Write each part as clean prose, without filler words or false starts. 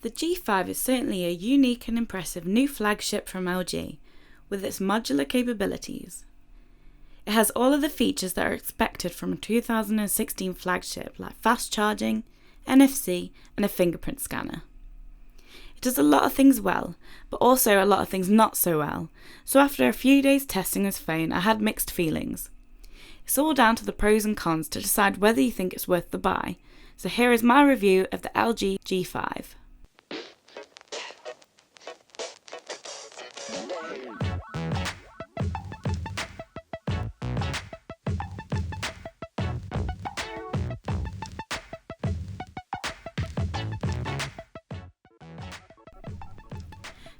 The G5 is certainly a unique and impressive new flagship from LG, with its modular capabilities. It has all of the features that are expected from a 2016 flagship like fast charging, NFC and a fingerprint scanner. It does a lot of things well, but also a lot of things not so well, so after a few days testing this phone I had mixed feelings. It's all down to the pros and cons to decide whether you think it's worth the buy, so here is my review of the LG G5.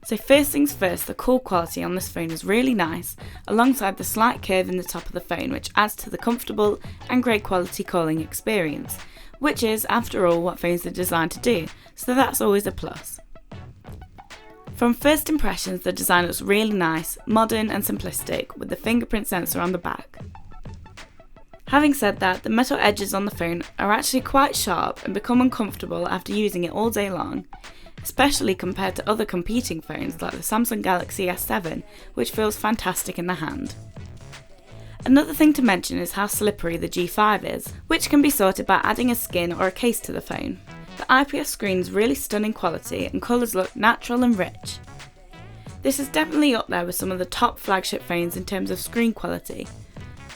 So first things first, the call quality on this phone is really nice, alongside the slight curve in the top of the phone, which adds to the comfortable and great quality calling experience, which is, after all, what phones are designed to do, so that's always a plus. From first impressions, the design looks really nice, modern and simplistic, with the fingerprint sensor on the back. Having said that, the metal edges on the phone are actually quite sharp and become uncomfortable after using it all day long, especially compared to other competing phones like the Samsung Galaxy S7, which feels fantastic in the hand. Another thing to mention is how slippery the G5 is, which can be sorted by adding a skin or a case to the phone. The IPS screen is really stunning quality and colours look natural and rich. This is definitely up there with some of the top flagship phones in terms of screen quality,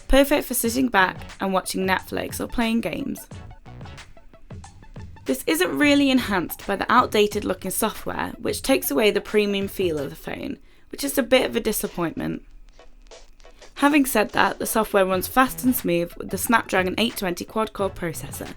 perfect for sitting back and watching Netflix or playing games. This isn't really enhanced by the outdated looking software, which takes away the premium feel of the phone, which is a bit of a disappointment. Having said that, the software runs fast and smooth with the Snapdragon 820 quad-core processor,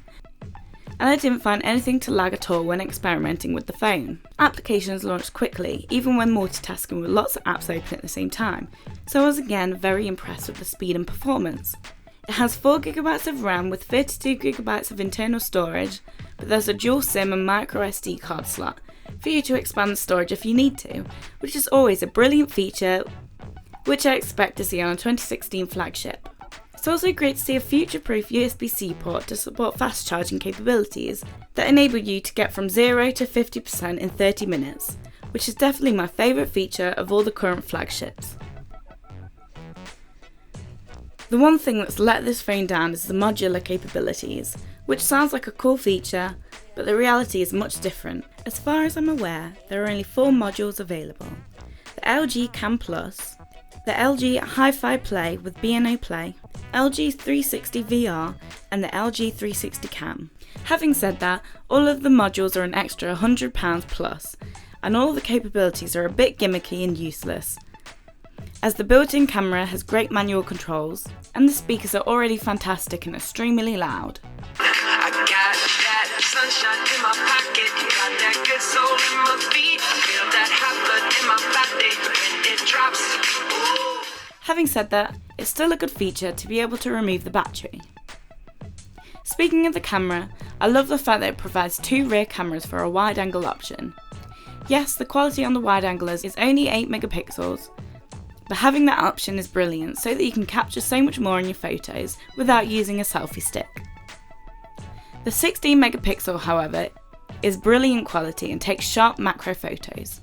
and I didn't find anything to lag at all when experimenting with the phone. Applications launched quickly, even when multitasking with lots of apps open at the same time, so I was again very impressed with the speed and performance. It has 4GB of RAM with 32GB of internal storage, but there's a dual SIM and micro SD card slot for you to expand the storage if you need to, which is always a brilliant feature which I expect to see on a 2016 flagship. It's also great to see a future-proof USB-C port to support fast charging capabilities that enable you to get from 0 to 50% in 30 minutes, which is definitely my favourite feature of all the current flagships. The one thing that's let this phone down is the modular capabilities, which sounds like a cool feature, but the reality is much different. As far as I'm aware, there are only 4 modules available: the LG Cam Plus, the LG Hi-Fi Play with B&O Play, LG 360 VR, and the LG 360 Cam. Having said that, all of the modules are an extra £100 plus, and all the capabilities are a bit gimmicky and useless, as the built-in camera has great manual controls, and the speakers are already fantastic and extremely loud. I got that sunshine in my pocket, got that good soul in my feet, feel that hot blood in my body when it drops. Ooh. Having said that, it's still a good feature to be able to remove the battery. Speaking of the camera, I love the fact that it provides 2 rear cameras for a wide-angle option. Yes, the quality on the wide-angle is only 8 megapixels, but having that option is brilliant so that you can capture so much more in your photos without using a selfie stick. The 16 megapixel, however, is brilliant quality and takes sharp macro photos.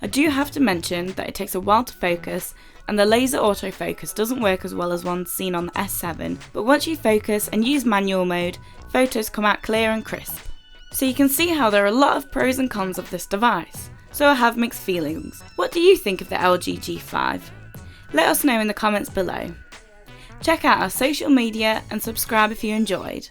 I do have to mention that it takes a while to focus, and the laser autofocus doesn't work as well as one seen on the S7, but once you focus and use manual mode, photos come out clear and crisp. So you can see how there are a lot of pros and cons of this device. So I have mixed feelings. What do you think of the LG G5? Let us know in the comments below. Check out our social media and subscribe if you enjoyed.